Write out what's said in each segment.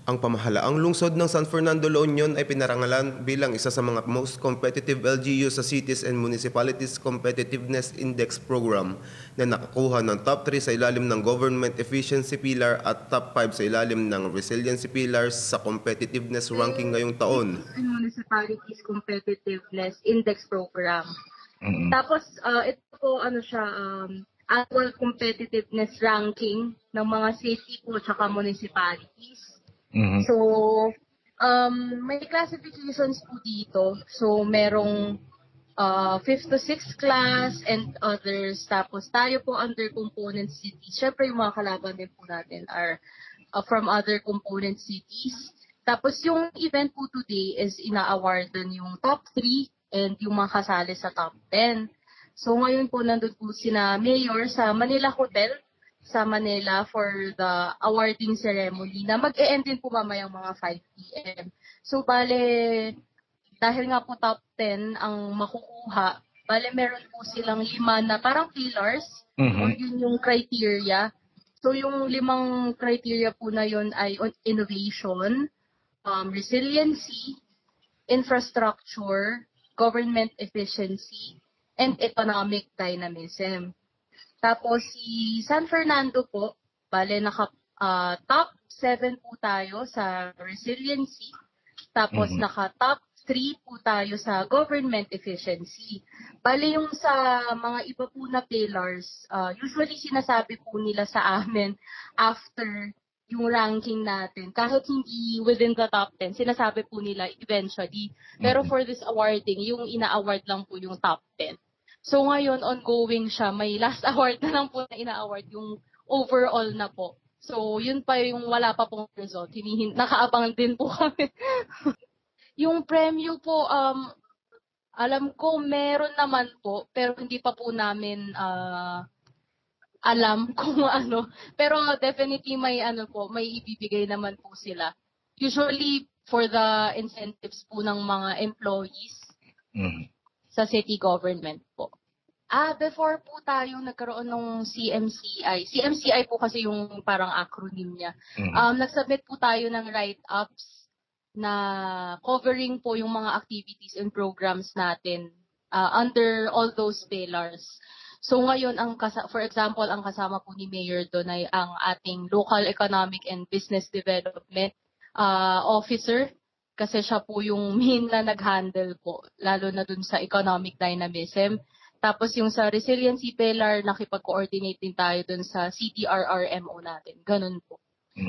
Ang pamahalaang lungsod ng San Fernando, La Union ay pinarangalan bilang isa sa mga most competitive LGU sa Cities and Municipalities Competitiveness Index Program na nakakuha ng top 3 sa ilalim ng Government Efficiency Pillar at top 5 sa ilalim ng Resiliency Pillars sa Competitiveness Ranking ngayong taon. Cities and Municipalities Competitiveness Index Program. Tapos ito po annual competitiveness ranking ng mga city po at municipalities. So, may classifications po dito. So, merong 5th to 6th class and others. Tapos, tayo po under component cities. Siyempre, yung mga kalaban din po natin are from other component cities. Tapos, yung event po today is ina-awardan yung top 3 and yung mga kasali sa top 10. So, ngayon po nandun po sina Mayor sa Manila Hotel sa Manila for the awarding ceremony na mag-e-end din po mamayang mga 5 p.m. So, bale, dahil nga po top 10 ang makukuha, bale meron po silang 5 na parang pillars, or yun yung criteria. So, yung 5 criteria po na yun ay innovation, resiliency, infrastructure, government efficiency, and economic dynamism. Tapos si San Fernando po, bale top 7 po tayo sa resiliency. Tapos naka-top 3 po tayo sa government efficiency. Bale yung sa mga iba po na pillars, usually sinasabi po nila sa amin after yung ranking natin. Kahit hindi within the top 10, sinasabi po nila eventually. Pero for this awarding, yung ina-award lang po yung top 10. So ngayon, ongoing siya. May last award na lang po na ina-award, yung overall na po. So yun pa yung wala pa pong result. Nakaabang din po kami. Yung premyo po, alam ko meron naman po, pero hindi pa po namin alam kung ano. Pero definitely may may ibibigay naman po sila. Usually for the incentives po ng mga employees sa city government po. Before po tayo nagkaroon ng CMCI. CMCI po kasi yung parang acronym niya. Nag-submit po tayo ng write-ups na covering po yung mga activities and programs natin under all those pillars. So ngayon, for example, ang kasama po ni Mayor doon ay ang ating Local Economic and Business Development Officer. Kasi siya po yung main na nag-handle po, lalo na dun sa economic dynamism. Tapos yung sa resiliency pillar, nakipag-coordinate din tayo dun sa CTRRMO natin. Ganun po.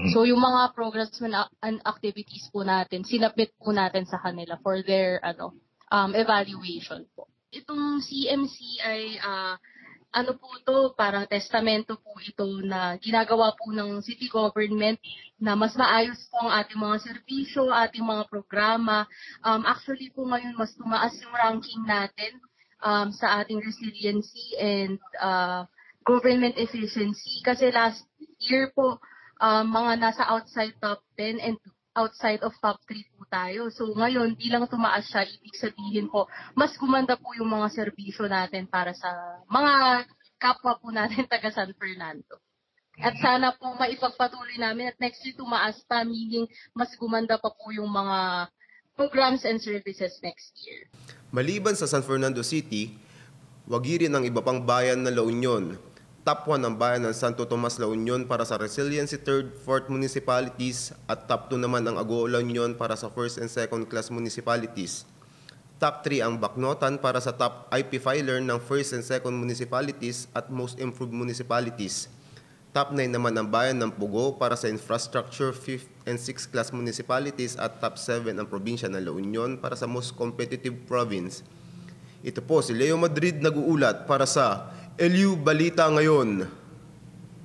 So yung mga programs and activities po natin, sinabit po natin sa kanila for their evaluation po. Itong CMC ay po to, parang testamento po ito na ginagawa po ng city government na mas maayos po ang ating mga serbisyo, ating mga programa. Actually po ngayon mas tumaas yung ranking natin sa ating resiliency and government efficiency. Kasi last year po, mga nasa outside top 10 and outside of top 3 po tayo. So ngayon, bilang tumaas siya, ibig sabihin po, mas gumanda po yung mga serbisyo natin para sa mga kapwa po natin taga San Fernando. At sana po maipagpatuloy namin at next year tumaas pa, meaning mas gumanda pa po yung mga programs and services next year. Maliban sa San Fernando City, wagi rin ang iba pang bayan na La Union. Top 1 ang bayan ng Santo Tomas, La Union para sa Resiliency 3rd, 4th municipalities at top 2 naman ang Agoo, La Union para sa 1st and 2nd class municipalities. Top 3 ang Bacnotan para sa top IP filer ng 1st and 2nd municipalities at most improved municipalities. Top 9 naman ang bayan ng Pugo para sa infrastructure 5th and 6th class municipalities at top 7 ang probinsya ng La Union para sa most competitive province. Ito po si Leo Madrid nag-uulat para sa LU Balita Ngayon.